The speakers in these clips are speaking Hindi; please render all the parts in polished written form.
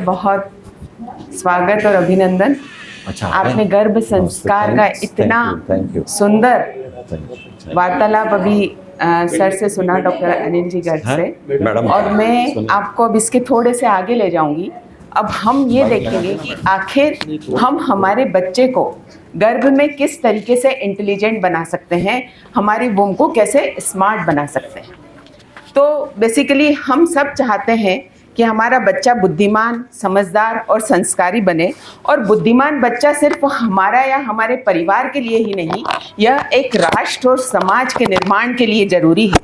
बहुत स्वागत और अभिनंदन। अच्छा, आपने गर्भ संस्कार का इतना सुंदर वार्तालाप अभी सर से सुना, डॉक्टर अनिल जी गर्ग से, मैडम, और मैं आपको अब इसके थोड़े से आगे ले जाऊंगी। अब हम ये देखेंगे कि आखिर हम हमारे बच्चे को गर्भ में किस तरीके से इंटेलिजेंट बना सकते हैं, हमारी वुम को कैसे स्मार्ट बना सकते हैं। तो बेसिकली हम सब चाहते हैं कि हमारा बच्चा बुद्धिमान, समझदार और संस्कारी बने। और बुद्धिमान बच्चा सिर्फ हमारा या हमारे परिवार के लिए ही नहीं, यह एक राष्ट्र और समाज के निर्माण के लिए जरूरी है।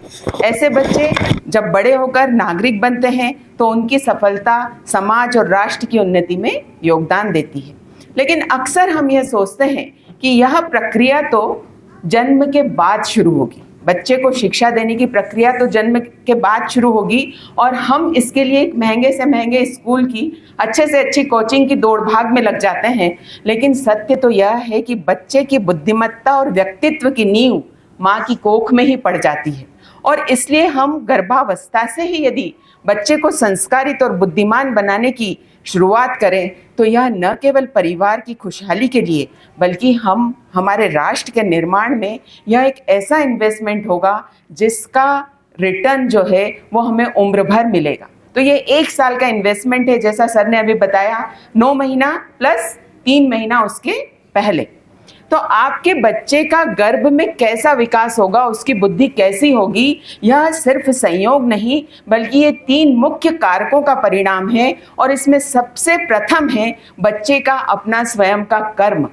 ऐसे बच्चे जब बड़े होकर नागरिक बनते हैं तो उनकी सफलता समाज और राष्ट्र की उन्नति में योगदान देती है। लेकिन अक्सर हम यह सोचते हैं कि यह प्रक्रिया तो जन्म के बाद शुरू होगी, बच्चे को शिक्षा देने की प्रक्रिया तो जन्म के बाद शुरू होगी, और हम इसके लिए एक महंगे से महंगे स्कूल की, अच्छे से अच्छी कोचिंग की दौड़ भाग में लग जाते हैं। लेकिन सत्य तो यह है कि बच्चे की बुद्धिमत्ता और व्यक्तित्व की नींव माँ की कोख में ही पड़ जाती है। और इसलिए हम गर्भावस्था से ही यदि बच्चे को संस्कारित और बुद्धिमान बनाने की शुरुआत करें तो यह न केवल परिवार की खुशहाली के लिए बल्कि हम हमारे राष्ट्र के निर्माण में यह एक ऐसा इन्वेस्टमेंट होगा जिसका रिटर्न जो है वो हमें उम्र भर मिलेगा। तो ये 1 साल का इन्वेस्टमेंट है, जैसा सर ने अभी बताया, 9 महीना प्लस 3 महीना उसके पहले। तो आपके बच्चे का गर्भ में कैसा विकास होगा, उसकी बुद्धि कैसी होगी, यह सिर्फ संयोग नहीं बल्कि ये 3 मुख्य कारकों का परिणाम है। और इसमें सबसे प्रथम है बच्चे का अपना स्वयं का कर्म।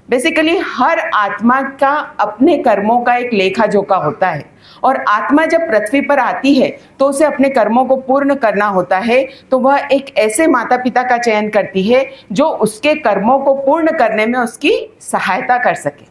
बेसिकली हर आत्मा का अपने कर्मों का एक लेखा जोखा होता है, और आत्मा जब पृथ्वी पर आती है तो उसे अपने कर्मों को पूर्ण करना होता है। तो वह एक ऐसे माता पिता का चयन करती है जो उसके कर्मों को पूर्ण करने में उसकी सहायता कर सके।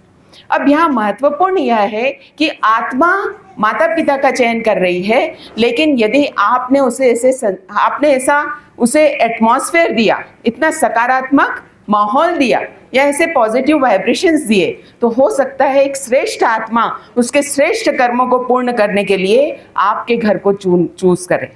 अब यहाँ महत्वपूर्ण यह है कि आत्मा माता पिता का चयन कर रही है, लेकिन यदि आपने ऐसा उसे एटमॉस्फेयर दिया, इतना सकारात्मक माहौल दिया या ऐसे पॉजिटिव वाइब्रेशंस दिए, तो हो सकता है एक श्रेष्ठ आत्मा उसके श्रेष्ठ कर्मों को पूर्ण करने के लिए आपके घर को चूज करे।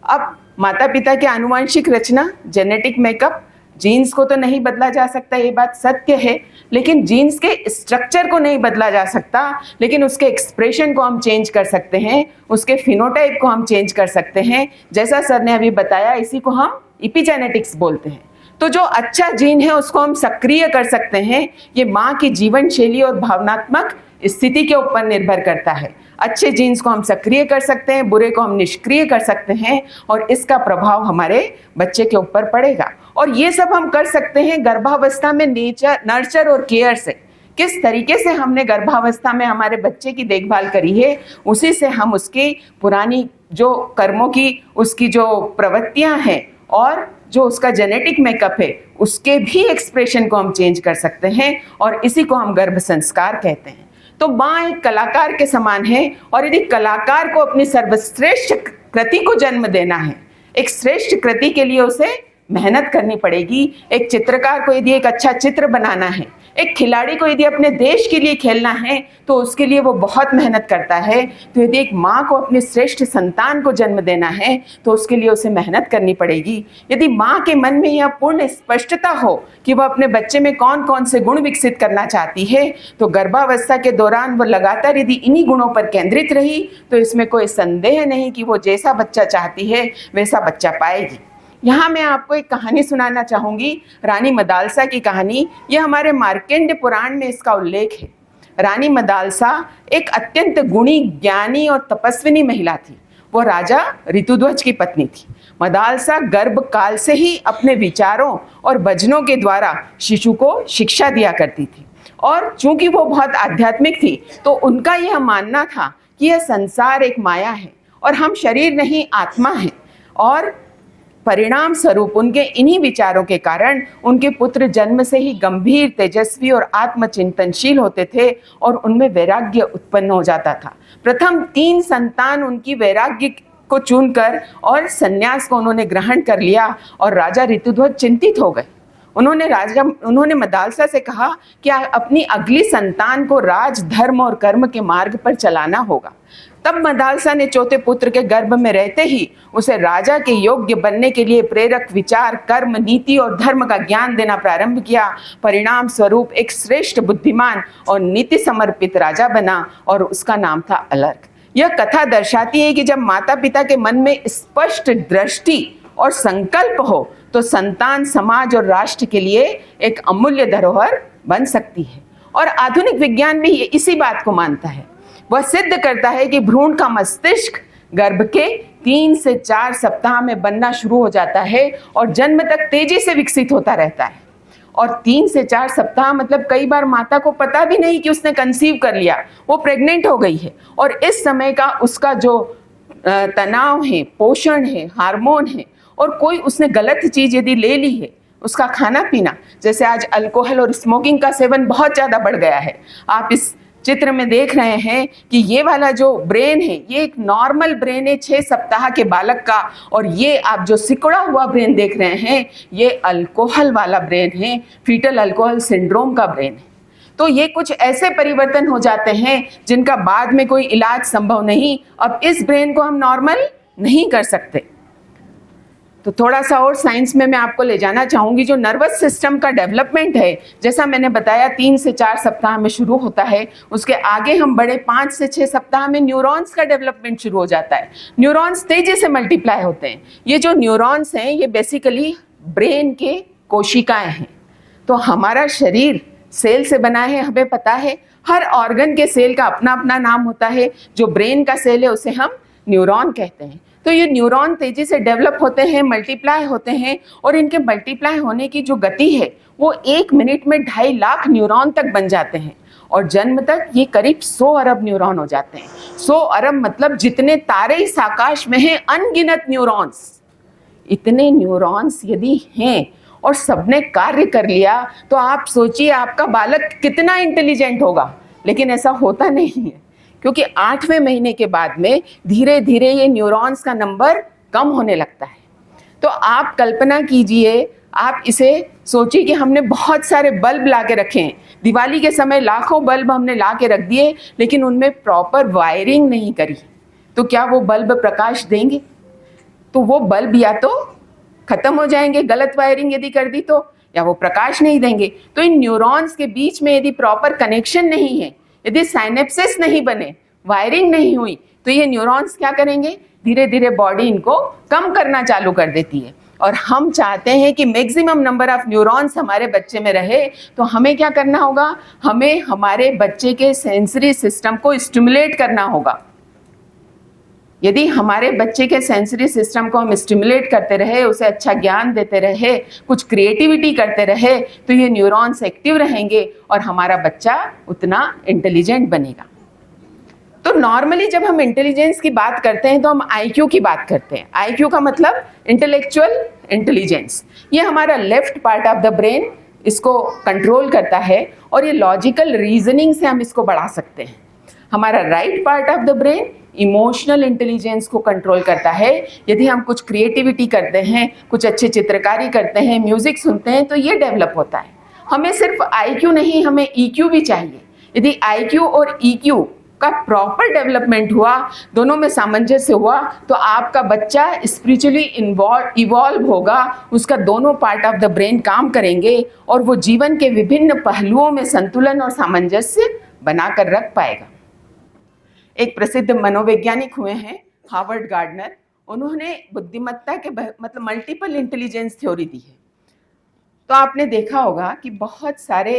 अब माता पिता की आनुवंशिक रचना, जेनेटिक मेकअप, जीन्स को तो नहीं बदला जा सकता, ये बात सत्य है, लेकिन जीन्स के स्ट्रक्चर को नहीं बदला जा सकता, लेकिन उसके एक्सप्रेशन को हम चेंज कर सकते हैं, उसके फिनोटाइप को हम चेंज कर सकते हैं। जैसा सर ने अभी बताया, इसी को हम इपिजेनेटिक्स बोलते हैं। तो जो अच्छा जीन है उसको हम सक्रिय कर सकते हैं। ये माँ की जीवन शैली और भावनात्मक स्थिति के ऊपर निर्भर करता है। अच्छे जीन्स को हम सक्रिय कर सकते हैं, बुरे को हम निष्क्रिय कर सकते हैं, और इसका प्रभाव हमारे बच्चे के ऊपर पड़ेगा। और ये सब हम कर सकते हैं गर्भावस्था में नर्चर और केयर से। किस तरीके से हमने गर्भावस्था में हमारे बच्चे की देखभाल करी है, उसी से हम उसकी पुरानी जो कर्मों की, उसकी जो प्रवृत्तियां हैं और जो उसका जेनेटिक मेकअप है, उसके भी एक्सप्रेशन को हम चेंज कर सकते हैं, और इसी को हम गर्भ संस्कार कहते हैं। तो माँ एक कलाकार के समान है, और यदि कलाकार को अपनी सर्वश्रेष्ठ कृति को जन्म देना है, एक श्रेष्ठ कृति के लिए उसे मेहनत करनी पड़ेगी। एक चित्रकार को यदि एक अच्छा चित्र बनाना है, एक खिलाड़ी को यदि अपने देश के लिए खेलना है, तो उसके लिए वो बहुत मेहनत करता है। तो यदि एक माँ को अपने श्रेष्ठ संतान को जन्म देना है तो उसके लिए उसे मेहनत करनी पड़ेगी। यदि माँ के मन में यह पूर्ण स्पष्टता हो कि वह अपने बच्चे में कौन कौन से गुण विकसित करना चाहती है, तो गर्भावस्था के दौरान वो लगातार यदि इन्हीं गुणों पर केंद्रित रही तो इसमें कोई संदेह नहीं कि वो जैसा बच्चा चाहती है वैसा बच्चा पाएगी। यहाँ मैं आपको एक कहानी सुनाना चाहूंगी, रानी मदालसा की कहानी। यह हमारे मार्कंडेय पुराण में इसका उल्लेख है। रानी मदालसा एक अत्यंत गुणी, ज्ञानी और तपस्विनी महिला थी। वो राजा ऋतुध्वज की पत्नी थी। मदालसा गर्भ काल से ही अपने विचारों और भजनों के द्वारा शिशु को शिक्षा दिया करती थी। और चूंकि वो बहुत आध्यात्मिक थी तो उनका यह मानना था कि यह संसार एक माया है और हम शरीर नहीं आत्मा हैं। और परिणाम स्वरूप उनके इन्हीं विचारों के कारण उनके पुत्र जन्म से ही गंभीर, तेजस्वी और आत्मचिंतनशील होते थे, और उनमें वैराग्य उत्पन्न हो जाता था। प्रथम 3 संतान उनकी वैराग्य को चुनकर और संन्यास को उन्होंने ग्रहण कर लिया, और राजा ऋतुध्वज चिंतित हो गए। उन्होंने मदालसा से कहा कि अपनी अगली संतान को राज, धर्म और कर्म के मार्ग पर चलाना होगा। तब मदालसा ने चौथे पुत्र के गर्भ में रहते ही उसे राजा के योग्य बनने के लिए प्रेरक विचार, कर्म, नीति और धर्म का ज्ञान देना प्रारंभ किया। परिणाम स्वरूप एक श्रेष्ठ, बुद्धिमान और नीति समर्पित राजा बना और उसका नाम था अलर्क। यह कथा दर्शाती है कि जब माता पिता के मन में स्पष्ट दृष्टि और संकल्प हो तो संतान समाज और राष्ट्र के लिए एक अमूल्य धरोहर बन सकती है। और आधुनिक विज्ञान भी इसी बात को मानता है। वह सिद्ध करता है कि भ्रूण का मस्तिष्क गर्भ के 3 से 4 सप्ताह में बनना शुरू हो जाता है और जन्म तक तेजी से विकसित होता रहता है। और 3 से 4 सप्ताह मतलब कई बार माता को पता भी नहीं कि उसने कंसीव कर लिया, वो प्रेग्नेंट हो गई है। और इस समय का उसका जो तनाव है, पोषण है, हार्मोन है, और कोई उसने गलत चीज यदि ले ली है, उसका खाना पीना, जैसे आज अल्कोहल और स्मोकिंग का सेवन बहुत ज्यादा बढ़ गया है। आप इस चित्र में देख रहे हैं कि ये वाला जो ब्रेन है, ये एक नॉर्मल ब्रेन है 6 सप्ताह के बालक का, और ये आप जो सिकुड़ा हुआ ब्रेन देख रहे हैं, ये अल्कोहल वाला ब्रेन है, फीटल अल्कोहल सिंड्रोम का ब्रेन है। तो ये कुछ ऐसे परिवर्तन हो जाते हैं जिनका बाद में कोई इलाज संभव नहीं। अब इस ब्रेन को हम नॉर्मल नहीं कर सकते। तो थोड़ा सा और साइंस में मैं आपको ले जाना चाहूंगी। जो नर्वस सिस्टम का डेवलपमेंट है, जैसा मैंने बताया 3 से 4 सप्ताह में शुरू होता है, उसके आगे हम बड़े 5 से 6 सप्ताह में न्यूरॉन्स का डेवलपमेंट शुरू हो जाता है। न्यूरॉन्स तेजी से मल्टीप्लाई होते हैं। ये जो न्यूरॉन्स हैं, ये बेसिकली ब्रेन के कोशिकाएं हैं। तो हमारा शरीर सेल से बना है, हमें पता है। हर ऑर्गन के सेल का अपना अपना नाम होता है। जो ब्रेन का सेल है उसे हम न्यूरॉन कहते हैं। तो ये न्यूरॉन तेजी से डेवलप होते हैं, मल्टीप्लाई होते हैं, और इनके मल्टीप्लाई होने की जो गति है वो 1 मिनट में 2.5 लाख न्यूरॉन तक बन जाते हैं। और जन्म तक ये करीब 100 अरब न्यूरॉन हो जाते हैं। 100 अरब मतलब जितने तारे इस आकाश में हैं, अनगिनत न्यूरॉन्स। इतने न्यूरॉन्स यदि हैं और सबने कार्य कर लिया, तो आप सोचिए आपका बालक कितना इंटेलिजेंट होगा। लेकिन ऐसा होता नहीं है, क्योंकि 8वें महीने के बाद में धीरे धीरे ये न्यूरॉन्स का नंबर कम होने लगता है। तो आप कल्पना कीजिए, आप इसे सोचिए कि हमने बहुत सारे बल्ब ला के रखे हैं। दिवाली के समय लाखों बल्ब हमने ला के रख दिए, लेकिन उनमें प्रॉपर वायरिंग नहीं करी, तो क्या वो बल्ब प्रकाश देंगे? तो वो बल्ब या तो खत्म हो जाएंगे, गलत वायरिंग यदि कर दी तो, या वो प्रकाश नहीं देंगे। तो इन न्यूरॉन्स के बीच में यदि प्रॉपर कनेक्शन नहीं है, यदि साइनेप्सिस नहीं बने, वायरिंग नहीं हुई, तो ये न्यूरॉन्स क्या करेंगे? धीरे धीरे बॉडी इनको कम करना चालू कर देती है। और हम चाहते हैं कि मैक्सिमम नंबर ऑफ न्यूरॉन्स हमारे बच्चे में रहे, तो हमें क्या करना होगा? हमें हमारे बच्चे के सेंसरी सिस्टम को स्टिमुलेट करना होगा। यदि हमारे बच्चे के सेंसरी सिस्टम को हम स्टिमुलेट करते रहे, उसे अच्छा ज्ञान देते रहे, कुछ क्रिएटिविटी करते रहे, तो ये न्यूरॉन्स एक्टिव रहेंगे और हमारा बच्चा उतना इंटेलिजेंट बनेगा। तो नॉर्मली जब हम इंटेलिजेंस की बात करते हैं तो हम आईक्यू की बात करते हैं। आईक्यू का मतलब इंटेलेक्चुअल इंटेलिजेंस। ये हमारा left part of the brain इसको कंट्रोल करता है, और ये लॉजिकल रीजनिंग से हम इसको बढ़ा सकते हैं। हमारा right part of the brain emotional intelligence को कंट्रोल करता है। यदि हम कुछ क्रिएटिविटी करते हैं, कुछ अच्छी चित्रकारी करते हैं, म्यूजिक सुनते हैं, तो ये डेवलप होता है। हमें सिर्फ आईक्यू नहीं, हमें ईक्यू भी चाहिए। यदि आईक्यू और ईक्यू का प्रॉपर डेवलपमेंट हुआ, दोनों में सामंजस्य हुआ, तो आपका बच्चा स्पिरिचुअली इवॉल्व होगा, उसका दोनों पार्ट ऑफ द ब्रेन काम करेंगे और वो जीवन के विभिन्न पहलुओं में संतुलन और सामंजस्य बनाकर रख पाएगा। एक प्रसिद्ध मनोवैज्ञानिक हुए हैं हार्वर्ड गार्डनर, उन्होंने बुद्धिमत्ता के मतलब मल्टीपल इंटेलिजेंस थ्योरी दी है। तो आपने देखा होगा कि बहुत सारे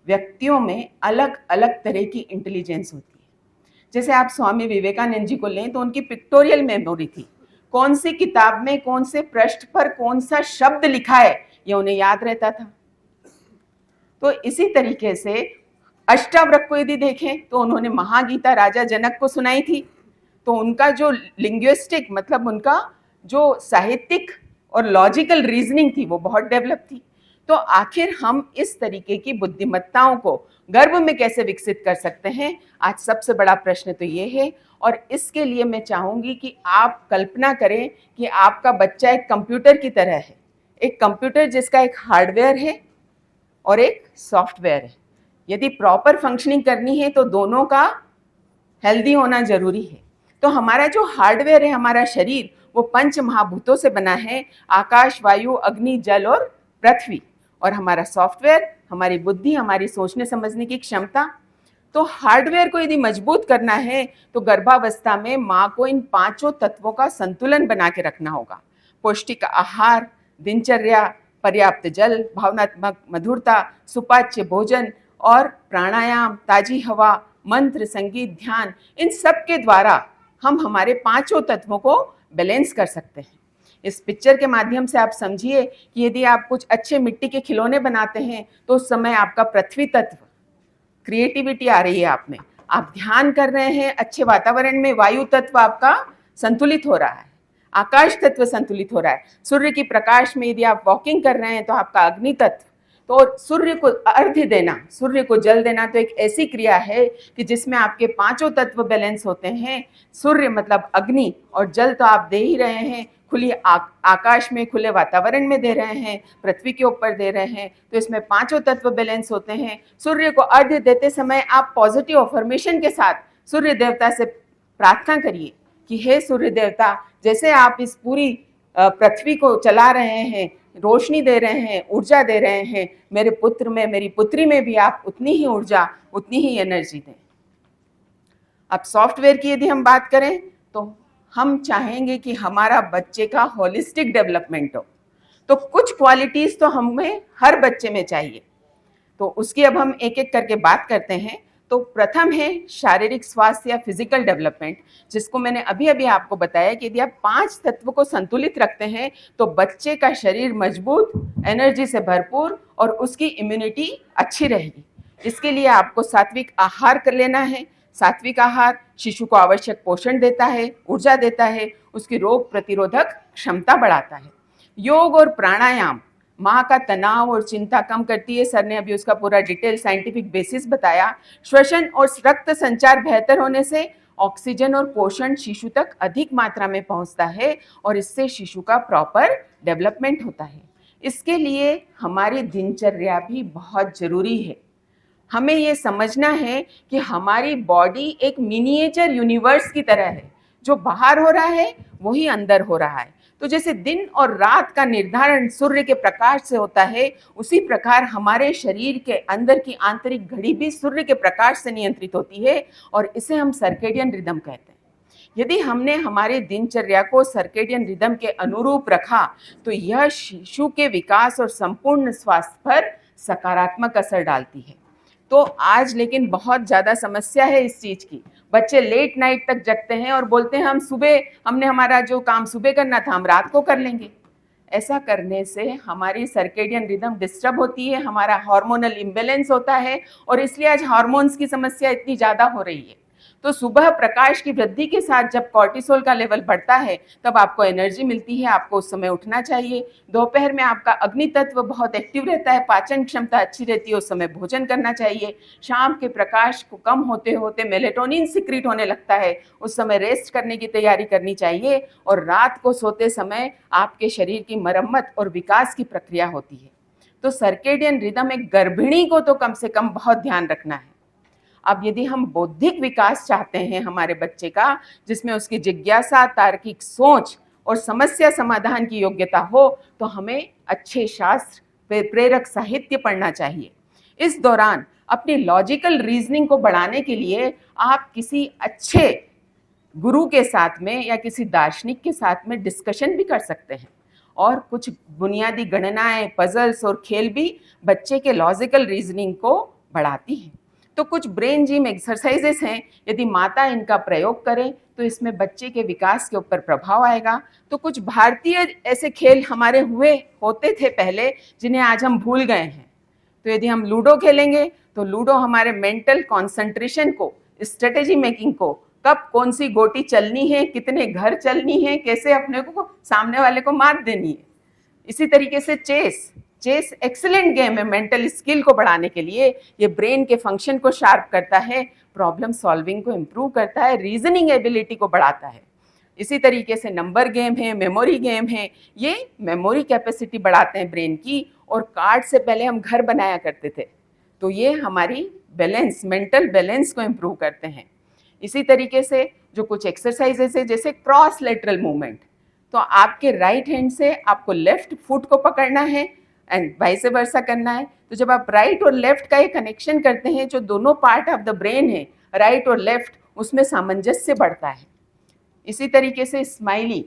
व्यक्तियों में अलग अलग तरह की इंटेलिजेंस होती है। जैसे आप स्वामी विवेकानंद जी को लें तो उनकी पिक्टोरियल मेमोरी थी। कौन सी किताब में कौन से पृष्ठ पर कौन सा शब्द लिखा है, ये उन्हें याद रहता था। तो इसी तरीके से अष्टावक्र को यदि देखें तो उन्होंने महागीता राजा जनक को सुनाई थी। तो उनका जो लिंग्विस्टिक मतलब उनका जो साहित्यिक और लॉजिकल रीजनिंग थी वो बहुत डेवलप थी। तो आखिर हम इस तरीके की बुद्धिमत्ताओं को गर्भ में कैसे विकसित कर सकते हैं, आज सबसे बड़ा प्रश्न तो ये है। और इसके लिए मैं चाहूंगी कि आप कल्पना करें कि आपका बच्चा एक कंप्यूटर की तरह है। एक कंप्यूटर जिसका एक हार्डवेयर है और एक सॉफ्टवेयर है। यदि प्रॉपर फंक्शनिंग करनी है तो दोनों का हेल्दी होना जरूरी है। तो हमारा जो हार्डवेयर है, हमारा शरीर, वो पंच महाभूतों से बना है, आकाश, वायु, अग्नि, जल और पृथ्वी। और हमारा सॉफ्टवेयर, हमारी बुद्धि, हमारी सोचने समझने की क्षमता। तो हार्डवेयर को यदि मजबूत करना है तो गर्भावस्था में माँ को इन पांचों तत्वों का संतुलन बना के रखना होगा। पौष्टिक आहार, दिनचर्या, पर्याप्त जल, भावनात्मक मधुरता, सुपाच्य भोजन और प्राणायाम, ताजी हवा, मंत्र, संगीत, ध्यान, इन सब के द्वारा हम हमारे पांचों तत्वों को बैलेंस कर सकते हैं। इस पिक्चर के माध्यम से आप समझिए कि यदि आप कुछ अच्छे मिट्टी के खिलौने बनाते हैं तो उस समय आपका पृथ्वी तत्व, क्रिएटिविटी आ रही है आप में। आप ध्यान कर रहे हैं, अच्छे वातावरण में वायु तत्व आपका संतुलित हो रहा है, आकाश तत्व संतुलित हो रहा है। सूर्य की प्रकाश में यदि आप वॉकिंग कर रहे हैं तो आपका अग्नि तत्व। तो सूर्य को अर्घ्य देना, सूर्य को जल देना तो एक ऐसी क्रिया है कि जिसमें आपके पांचों तत्व बैलेंस होते हैं। सूर्य मतलब अग्नि, और जल तो आप दे ही रहे हैं, खुली आकाश में, खुले वातावरण में दे रहे हैं, पृथ्वी के ऊपर दे रहे हैं, तो इसमें पांचों तत्व बैलेंस होते हैं। सूर्य को अर्घ्य देते समय आप पॉजिटिव अफर्मेशन के साथ सूर्य देवता से प्रार्थना करिए कि हे सूर्य देवता, जैसे आप इस पूरी पृथ्वी को चला रहे हैं, रोशनी दे रहे हैं, ऊर्जा दे रहे हैं, मेरे पुत्र में, मेरी पुत्री में भी आप उतनी ही ऊर्जा, उतनी ही एनर्जी दें। अब सॉफ्टवेयर की यदि हम बात करें तो हम चाहेंगे कि हमारा बच्चे का होलिस्टिक डेवलपमेंट हो, तो कुछ क्वालिटीज तो हमें हर बच्चे में चाहिए। तो उसकी अब हम एक एक करके बात करते हैं। तो प्रथम है शारीरिक स्वास्थ्य या फिजिकल डेवलपमेंट, जिसको मैंने अभी अभी आपको बताया कि यदि आप पांच तत्व को संतुलित रखते हैं तो बच्चे का शरीर मजबूत, एनर्जी से भरपूर और उसकी इम्यूनिटी अच्छी रहेगी। इसके लिए आपको सात्विक आहार कर लेना है। सात्विक आहार शिशु को आवश्यक पोषण देता है, ऊर्जा देता है, उसकी रोग प्रतिरोधक क्षमता बढ़ाता है। योग और प्राणायाम माँ का तनाव और चिंता कम करती है। सर ने अभी उसका पूरा डिटेल साइंटिफिक बेसिस बताया। श्वसन और रक्त संचार बेहतर होने से ऑक्सीजन और पोषण शिशु तक अधिक मात्रा में पहुंचता है और इससे शिशु का प्रॉपर डेवलपमेंट होता है। इसके लिए हमारी दिनचर्या भी बहुत जरूरी है। हमें ये समझना है कि हमारी बॉडी एक मिनिएचर यूनिवर्स की तरह है, जो बाहर हो रहा है वही अंदर हो रहा है। तो जैसे दिन और रात का निर्धारण सूर्य के प्रकाश से होता है, उसी प्रकार हमारे शरीर के अंदर की आंतरिक घड़ी भी सूर्य के प्रकाश से नियंत्रित होती है और इसे हम सर्केडियन रिदम कहते हैं। यदि हमने हमारी दिनचर्या को सर्केडियन रिदम के अनुरूप रखा तो यह शिशु के विकास और संपूर्ण स्वास्थ्य पर सकारात्मक असर डालती है। तो आज लेकिन बहुत ज़्यादा समस्या है इस चीज़ की। बच्चे लेट नाइट तक जगते हैं और बोलते हैं हम सुबह, हमने हमारा जो काम सुबह करना था हम रात को कर लेंगे। ऐसा करने से हमारी सर्केडियन रिदम डिस्टर्ब होती है, हमारा हार्मोनल इम्बैलेंस होता है और इसलिए आज हार्मोन्स की समस्या इतनी ज़्यादा हो रही है। तो सुबह प्रकाश की वृद्धि के साथ जब कॉर्टिसोल का लेवल बढ़ता है तब आपको एनर्जी मिलती है, आपको उस समय उठना चाहिए। दोपहर में आपका अग्नि तत्व बहुत एक्टिव रहता है, पाचन क्षमता अच्छी रहती है, उस समय भोजन करना चाहिए। शाम के प्रकाश को कम होते होते मेलेटोनिन सिक्रीट होने लगता है, उस समय रेस्ट करने की तैयारी करनी चाहिए। और रात को सोते समय आपके शरीर की मरम्मत और विकास की प्रक्रिया होती है। तो सर्केडियन रिदम एक गर्भिणी को तो कम से कम बहुत ध्यान रखना है। अब यदि हम बौद्धिक विकास चाहते हैं हमारे बच्चे का, जिसमें उसकी जिज्ञासा, तार्किक सोच और समस्या समाधान की योग्यता हो, तो हमें अच्छे शास्त्र, प्रेरक साहित्य पढ़ना चाहिए। इस दौरान अपनी लॉजिकल रीजनिंग को बढ़ाने के लिए आप किसी अच्छे गुरु के साथ में या किसी दार्शनिक के साथ में डिस्कशन भी कर सकते हैं। और कुछ बुनियादी गणनाएं, पजल्स और खेल भी बच्चे के लॉजिकल रीजनिंग को बढ़ाती हैं। तो कुछ ब्रेन जिम एक्सरसाइजेस हैं, यदि माता इनका प्रयोग करें तो इसमें बच्चे के विकास के ऊपर प्रभाव आएगा। तो कुछ भारतीय ऐसे खेल हमारे होते थे पहले, जिन्हें आज हम भूल गए हैं। तो यदि हम लूडो खेलेंगे तो लूडो हमारे मेंटल कॉन्सेंट्रेशन को, स्ट्रेटेजी मेकिंग को, कब कौन सी गोटी चलनी है, कितने घर चलनी है, कैसे अपने को सामने वाले को मात देनी है। इसी तरीके से चेस एक्सीलेंट गेम है मेंटल स्किल को बढ़ाने के लिए। ये ब्रेन के फंक्शन को शार्प करता है, प्रॉब्लम सॉल्विंग को इम्प्रूव करता है, रीजनिंग एबिलिटी को बढ़ाता है। इसी तरीके से नंबर गेम है, मेमोरी गेम है, ये मेमोरी कैपेसिटी बढ़ाते हैं ब्रेन की। और कार्ड से पहले हम घर बनाया करते थे, तो ये हमारी बैलेंस, मेंटल बैलेंस को इम्प्रूव करते हैं। इसी तरीके से जो कुछ एक्सरसाइजेस है जैसे क्रॉस लेटरल मूवमेंट, तो आपके राइट हैंड से आपको लेफ्ट फुट को पकड़ना है एंड वाइस वर्सा करना है। तो जब आप राइट और लेफ्ट का ये कनेक्शन करते हैं, जो दोनों पार्ट ऑफ द ब्रेन है राइट और लेफ्ट, उसमें सामंजस्य बढ़ता है। इसी तरीके से स्माइली,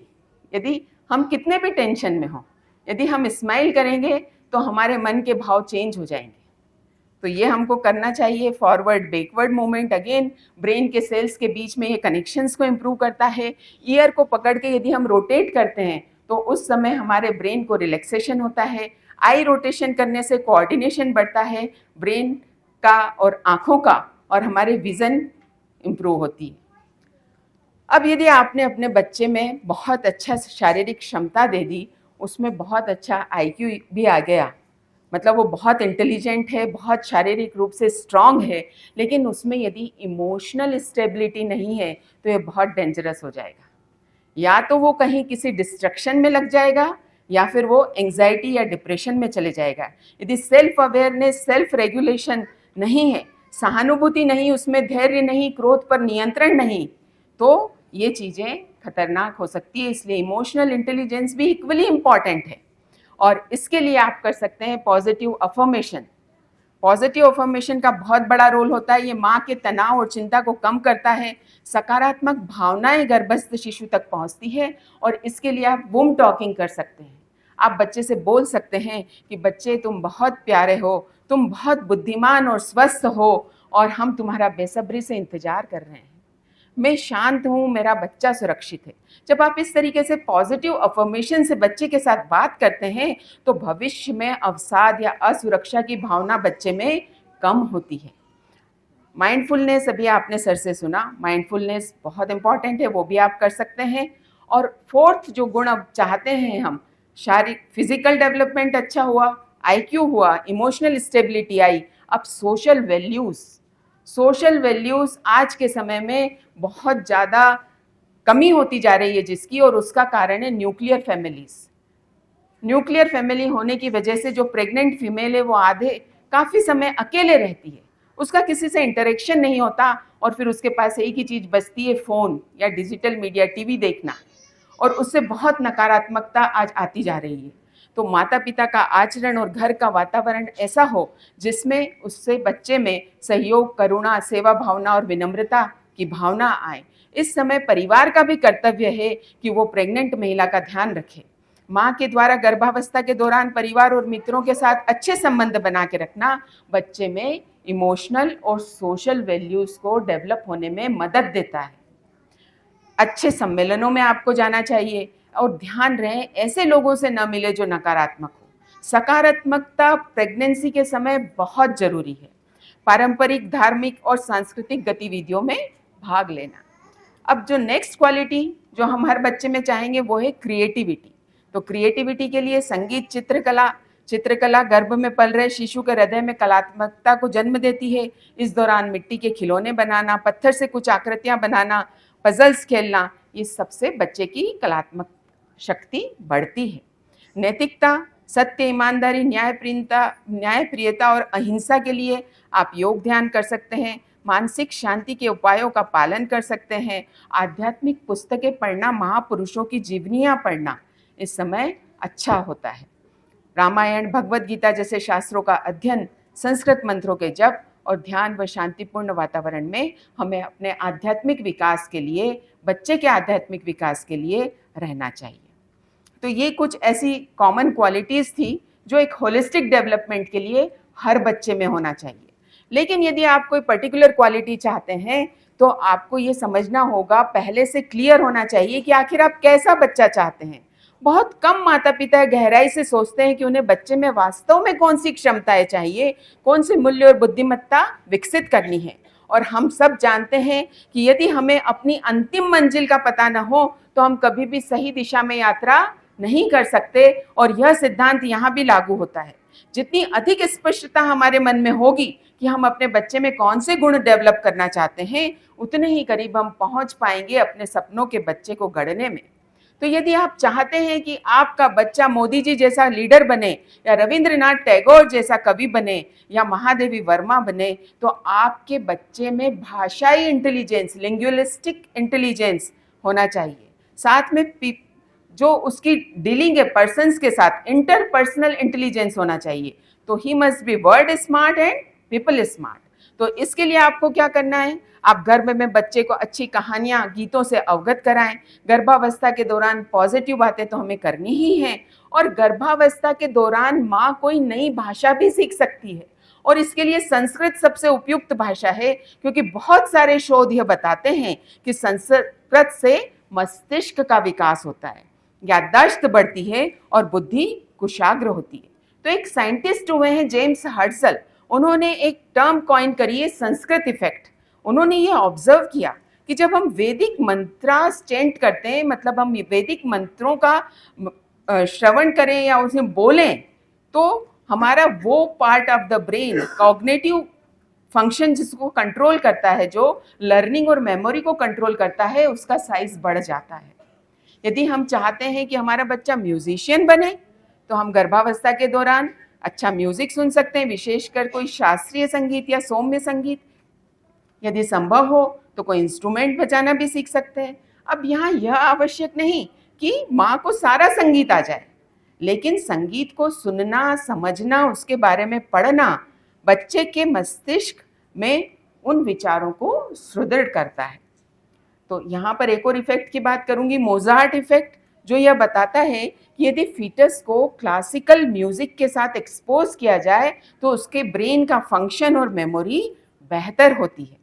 यदि हम कितने भी टेंशन में हों, यदि हम स्माइल करेंगे तो हमारे मन के भाव चेंज हो जाएंगे। तो ये हमको करना चाहिए। Forward backward movement again brain के सेल्स के बीच में ये कनेक्शंस को इम्प्रूव करता है। ईयर को पकड़ के यदि हम रोटेट करते हैं तो उस समय हमारे ब्रेन को रिलैक्सेशन होता है। आई रोटेशन करने से कोऑर्डिनेशन बढ़ता है ब्रेन का और आँखों का, और हमारे विज़न इम्प्रूव होती है। अब यदि आपने अपने बच्चे में बहुत अच्छा शारीरिक क्षमता दे दी, उसमें बहुत अच्छा आईक्यू भी आ गया, मतलब वो बहुत इंटेलिजेंट है, बहुत शारीरिक रूप से स्ट्रांग है, लेकिन उसमें यदि इमोशनल स्टेबिलिटी नहीं है तो ये बहुत डेंजरस हो जाएगा। या तो वो कहीं किसी डिस्ट्रक्शन में लग जाएगा या फिर वो एंग्जाइटी या डिप्रेशन में चले जाएगा। यदि सेल्फ अवेयरनेस, सेल्फ रेगुलेशन नहीं है, सहानुभूति नहीं, उसमें धैर्य नहीं, क्रोध पर नियंत्रण नहीं, तो ये चीज़ें खतरनाक हो सकती है। इसलिए इमोशनल इंटेलिजेंस भी इक्वली इम्पॉर्टेंट है। और इसके लिए आप कर सकते हैं पॉजिटिव अफर्मेशन। पॉजिटिव अफर्मेशन का बहुत बड़ा रोल होता है। ये माँ के तनाव और चिंता को कम करता है। सकारात्मक भावनाएं गर्भस्थ शिशु तक पहुँचती है, और इसके लिए आप वुम टॉकिंग कर सकते हैं। आप बच्चे से बोल सकते हैं कि बच्चे तुम बहुत प्यारे हो, तुम बहुत बुद्धिमान और स्वस्थ हो, और हम तुम्हारा बेसब्री से इंतजार कर रहे हैं। मैं शांत हूँ, मेरा बच्चा सुरक्षित है। जब आप इस तरीके से पॉजिटिव अफर्मेशन से बच्चे के साथ बात करते हैं तो भविष्य में अवसाद या असुरक्षा की भावना बच्चे में कम होती है। माइंडफुलनेस अभी आपने सर से सुना, माइंडफुलनेस बहुत इंपॉर्टेंट है, वो भी आप कर सकते हैं। और फोर्थ जो गुण अब चाहते हैं हम, शारीरिक फिजिकल डेवलपमेंट अच्छा हुआ, आईक्यू हुआ, इमोशनल स्टेबिलिटी आई, अब सोशल वैल्यूज़। सोशल वैल्यूज़ आज के समय में बहुत ज़्यादा कमी होती जा रही है जिसकी, और उसका कारण है न्यूक्लियर फैमिलीज़। न्यूक्लियर फैमिली होने की वजह से जो प्रेग्नेंट फीमेल है वो आधे काफ़ी समय अकेले रहती है, उसका किसी से इंटरेक्शन नहीं होता, और फिर उसके पास एक ही चीज़ बचती है, फ़ोन या डिजिटल मीडिया, टीवी देखना, और उससे बहुत नकारात्मकता आज आती जा रही है। तो माता पिता का आचरण और घर का वातावरण ऐसा हो जिसमें उससे बच्चे में सहयोग, करुणा, सेवा भावना और विनम्रता की भावना आए। इस समय परिवार का भी कर्तव्य है कि वो प्रेग्नेंट महिला का ध्यान रखे। माँ के द्वारा गर्भावस्था के दौरान परिवार और मित्रों के साथ अच्छे संबंध बना के रखना बच्चे में इमोशनल और सोशल वैल्यूज़ को डेवलप होने में मदद देता है। अच्छे सम्मेलनों में आपको जाना चाहिए, और ध्यान रहे ऐसे लोगों से न मिले जो नकारात्मक हो। सकारात्मकता प्रेगनेंसी के समय बहुत ज़रूरी है। पारंपरिक, धार्मिक और सांस्कृतिक गतिविधियों में भाग लेना। अब जो नेक्स्ट क्वालिटी जो हम हर बच्चे में चाहेंगे वो है क्रिएटिविटी। तो क्रिएटिविटी के लिए संगीत, चित्रकला गर्भ में पल रहे शिशु के हृदय में कलात्मकता को जन्म देती है। इस दौरान मिट्टी के खिलौने बनाना, पत्थर से कुछ आकृतियाँ बनाना, पजल्स खेलना, ये सबसे बच्चे की कलात्मक शक्ति बढ़ती है। नैतिकता, सत्य, ईमानदारी, न्यायप्रियता और अहिंसा के लिए आप योग ध्यान कर सकते हैं। मानसिक शांति के उपायों का पालन कर सकते हैं। आध्यात्मिक पुस्तकें पढ़ना, महापुरुषों की जीवनियाँ पढ़ना इस समय अच्छा होता है। रामायण, भगवद गीता जैसे शास्त्रों का अध्ययन, संस्कृत मंत्रों के जप और ध्यान व शांतिपूर्ण वातावरण में हमें अपने आध्यात्मिक विकास के लिए, बच्चे के आध्यात्मिक विकास के लिए रहना चाहिए। तो ये कुछ ऐसी कॉमन क्वालिटीज़ थी जो एक होलिस्टिक डेवलपमेंट के लिए हर बच्चे में होना चाहिए। लेकिन यदि आप कोई पर्टिकुलर क्वालिटी चाहते हैं तो आपको ये समझना होगा, पहले से क्लियर होना चाहिए कि आखिर आप कैसा बच्चा चाहते हैं। बहुत कम माता पिता गहराई से सोचते हैं कि उन्हें बच्चे में वास्तव में कौन सी क्षमताएं चाहिए, कौन से मूल्य और बुद्धिमत्ता विकसित करनी है। और हम सब जानते हैं कि यदि हमें अपनी अंतिम मंजिल का पता न हो तो हम कभी भी सही दिशा में यात्रा नहीं कर सकते। और यह सिद्धांत यहाँ भी लागू होता है। जितनी अधिक स्पष्टता हमारे मन में होगी कि हम अपने बच्चे में कौन से गुण डेवलप करना चाहते हैं, उतने ही करीब हम पहुँच पाएंगे अपने सपनों के बच्चे को गढ़ने में। तो यदि आप चाहते हैं कि आपका बच्चा मोदी जी जैसा लीडर बने या रविंद्रनाथ टैगोर जैसा कवि बने या महादेवी वर्मा बने, तो आपके बच्चे में भाषाई इंटेलिजेंस, लिंग्विस्टिक इंटेलिजेंस होना चाहिए। साथ में जो उसकी डीलिंग है पर्सन्स के साथ, इंटरपर्सनल इंटेलिजेंस होना चाहिए। तो he must be word smart and people smart. तो इसके लिए आपको क्या करना है, आप गर्भ में बच्चे को अच्छी कहानियां, गीतों से अवगत कराएं। गर्भावस्था के दौरान पॉजिटिव बातें तो हमें करनी ही हैं, और गर्भावस्था के दौरान माँ कोई नई भाषा भी सीख सकती है, और इसके लिए संस्कृत सबसे उपयुक्त भाषा है, क्योंकि बहुत सारे शोध यह बताते हैं कि संस्कृत से मस्तिष्क का विकास होता है, याददाश्त बढ़ती है और बुद्धि कुशाग्र होती है। तो एक साइंटिस्ट हुए हैं जेम्स हर्सल, उन्होंने एक टर्म कॉइन करी है संस्कृत इफेक्ट। उन्होंने ये ऑब्जर्व किया कि जब हम वैदिक मंत्रा चेंट करते हैं, मतलब हम वैदिक मंत्रों का श्रवण करें या उसे बोलें, तो हमारा वो part of the brain, cognitive function जिसको कंट्रोल करता है, जो लर्निंग और मेमोरी को कंट्रोल करता है, उसका साइज बढ़ जाता है। यदि हम चाहते हैं कि हमारा बच्चा म्यूजिशियन बने, तो हम गर्भावस्था के दौरान अच्छा म्यूजिक सुन सकते हैं, विशेषकर कोई शास्त्रीय संगीत या सौम्य संगीत। यदि संभव हो तो कोई इंस्ट्रूमेंट बजाना भी सीख सकते हैं। अब यहाँ यह आवश्यक नहीं कि माँ को सारा संगीत आ जाए, लेकिन संगीत को सुनना, समझना, उसके बारे में पढ़ना बच्चे के मस्तिष्क में उन विचारों को सुदृढ़ करता है। तो यहाँ पर एक और इफेक्ट की बात करूँगी, मोजार्ट इफेक्ट, जो यह बताता है कि यदि फीटस को क्लासिकल म्यूजिक के साथ एक्सपोज किया जाए तो उसके ब्रेन का फंक्शन और मेमोरी बेहतर होती है।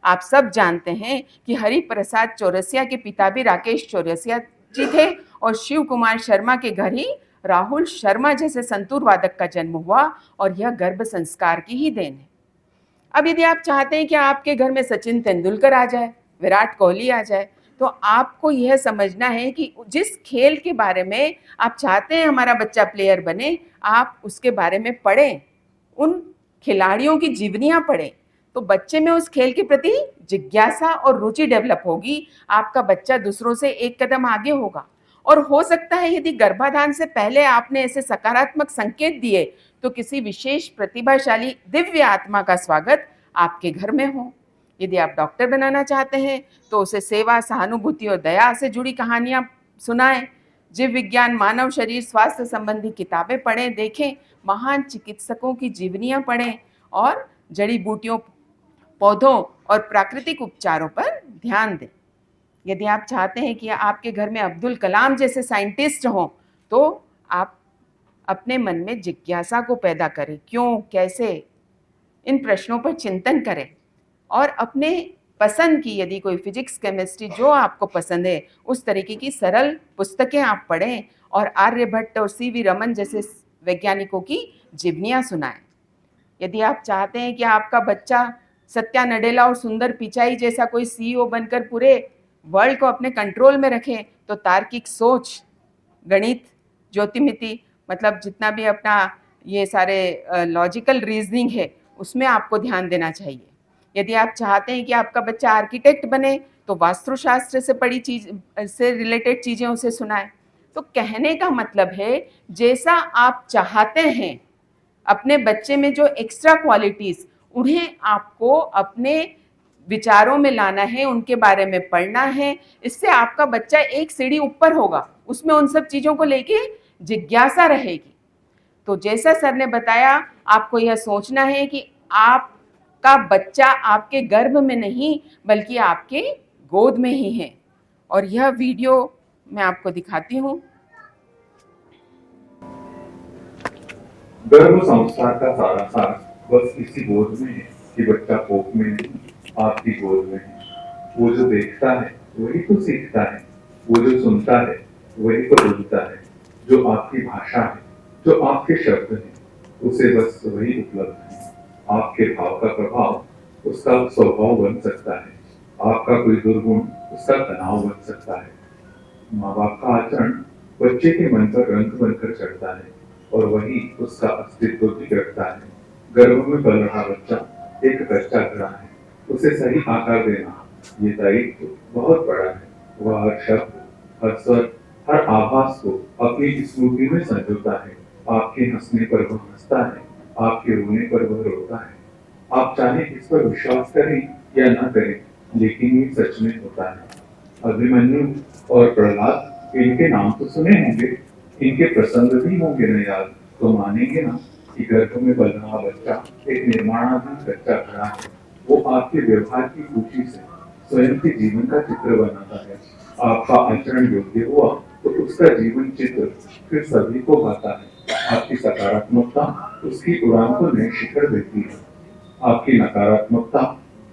आप सब जानते हैं कि हरि प्रसाद चौरसिया के पिता भी राकेश चौरसिया जी थे, और शिव कुमार शर्मा के घर ही राहुल शर्मा जैसे संतूर वादक का जन्म हुआ, और यह गर्भ संस्कार की ही देन है। अब यदि आप चाहते हैं कि आपके घर में सचिन तेंदुलकर आ जाए, विराट कोहली आ जाए, तो आपको यह समझना है कि जिस खेल के बारे में आप चाहते हैं हमारा बच्चा प्लेयर बने, आप उसके बारे में पढ़ें, उन खिलाड़ियों की जीवनियाँ पढ़ें, तो बच्चे में उस खेल के प्रति जिज्ञासा और रुचि डेवलप होगी। आपका बच्चा दूसरों से एक कदम आगे होगा। और हो सकता है यदि गर्भाधान से पहले आपने ऐसे सकारात्मक संकेत दिए, तो किसी विशेष प्रतिभाशाली दिव्य आत्मा का स्वागत आपके घर में हो। यदि आप डॉक्टर बनाना चाहते हैं तो उसे सेवा, सहानुभूति और दया से जुड़ी कहानियां सुनाएं। जीव विज्ञान, मानव शरीर स्वास्थ्य संबंधी किताबें पढ़ें, देखें, महान चिकित्सकों की जीवनियां पढ़ें, और जड़ी बूटियों, पौधों और प्राकृतिक उपचारों पर ध्यान दें। यदि आप चाहते हैं कि आपके घर में अब्दुल कलाम जैसे साइंटिस्ट हों, तो आप अपने मन में जिज्ञासा को पैदा करें, क्यों, कैसे, इन प्रश्नों पर चिंतन करें, और अपने पसंद की, यदि कोई फिजिक्स, केमिस्ट्री जो आपको पसंद है, उस तरीके की सरल पुस्तकें आप पढ़ें, और आर्यभट्ट और सीवी रमन जैसे वैज्ञानिकों की जीवनियाँ सुनाएं। यदि आप चाहते हैं कि आपका बच्चा सत्या नडेला और सुंदर पिचाई जैसा कोई CEO बनकर पूरे वर्ल्ड को अपने कंट्रोल में रखें, तो तार्किक सोच, गणित, ज्योतिमिति, मतलब जितना भी अपना ये सारे लॉजिकल रीजनिंग है, उसमें आपको ध्यान देना चाहिए। यदि आप चाहते हैं कि आपका बच्चा आर्किटेक्ट बने, तो वास्तुशास्त्र से पड़ी चीज से रिलेटेड चीज़ें उसे सुनाएं। तो कहने का मतलब है, जैसा आप चाहते हैं अपने बच्चे में जो एक्स्ट्रा क्वालिटीज़, उन्हें आपको अपने विचारों में लाना है, उनके बारे में पढ़ना है। इससे आपका बच्चा एक सीढ़ी ऊपर होगा, उसमें उन सब चीज़ों को लेके जिज्ञासा रहेगी। तो जैसा सर ने बताया, आपको यह सोचना है कि आपका बच्चा आपके गर्भ में नहीं बल्कि आपके गोद में ही है। और यह वीडियो मैं आपको दिखाती हूँ। गर्भ संस्कार का सारा सार बस इसी गोद में है कि बच्चा कोख में नहीं, आपकी गोद में है। वो जो देखता है वही तो सीखता है, वो जो सुनता है वही तो बोलता है। जो आपकी भाषा है, जो आपके शब्द हैं, उसे बस वही उपलब्ध है। आपके भाव का प्रभाव उसका स्वभाव बन सकता है, आपका कोई दुर्गुण उसका तनाव बन सकता है। माँ बाप का आचरण बच्चे के मन पर रंग बनकर चढ़ता है और वही उसका अस्तित्व बिगड़ता है। गर्भ में पल रहा बच्चा एक कच्चा घड़ा है, उसे सही आकार देना ये दायित्व बहुत बड़ा है। वह हर शब्द, हर स्वर, हर आभास को अपनी स्मृति में संजोता है। आपके हंसने पर वह हंसता है, आपके रोने पर वह रोता है। आप चाहे इस पर विश्वास करें या न करें, लेकिन ये सच में होता है। अभिमन्यु और प्रहलाद, इनके नाम तो सुने होंगे, इनके प्रसंग भी होंगे न याद, तो मानेंगे ना कि गर्भ में पल रहा बच्चा एक निर्माणाधीन बच्चा खड़ा है। वो आपके व्यवहार की खुशी से स्वयं के जीवन का चित्र बनाता है। आपका आचरण योग्य हुआ तो उसका जीवन चित्र फिर सभी को भाता है। आपकी सकारात्मकता उसकी उड़ान को नए शिखर देती है, आपकी नकारात्मकता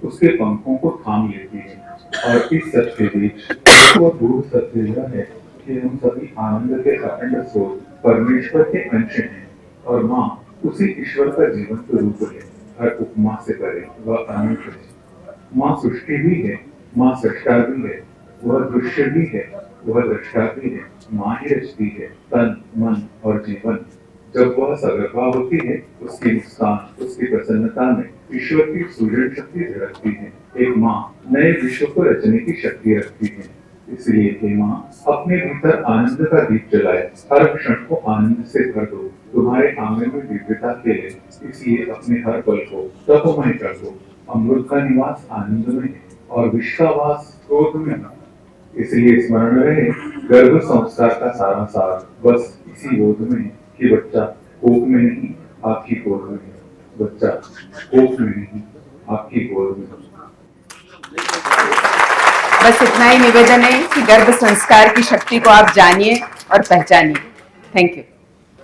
उसके पंखों को थाम लेती है। और इस सच के बीच वो दूर सत्य यह है कि हम सभी आनंद के अखंड स्रोत परमेश्वर के अंश हैं, और माँ उसी ईश्वर का जीवंत रूप है। हर उपमा से परे वह अनंत है। माँ सृष्टि भी है, माँ सृष्टा भी है, वह दृश्य भी है, वह दृष्टा भी है। माँ ही रचती है तन, मन और जीवन। जब वह सगर्भा होती है, उसकी मुस्कान, उसकी प्रसन्नता में ईश्वर की सृजन शक्ति झलकती है। एक माँ नए विश्व को रचने की शक्ति रखती है। इसलिए हे माँ, अपने भीतर आनंद का दीप जलाए, हर क्षण को आनंद से भर दो। तुम्हारे आंगन में दिव्यता खेले, इसलिए अपने हर पल को तपमय कर दो। अमृत का निवास आनंद में है और विष का वास क्रोध में है। इसलिए स्मरण रहे, गर्भ संस्कार का सारा सार बस इसी बोध में है कि बच्चा कोख में नहीं, आपकी गोद में है। बच्चा कोख में नहीं, आपकी गोद में है। बस इतना ही निवेदन है कि गर्भ संस्कार की शक्ति को आप जानिए और पहचानिए। Thank you.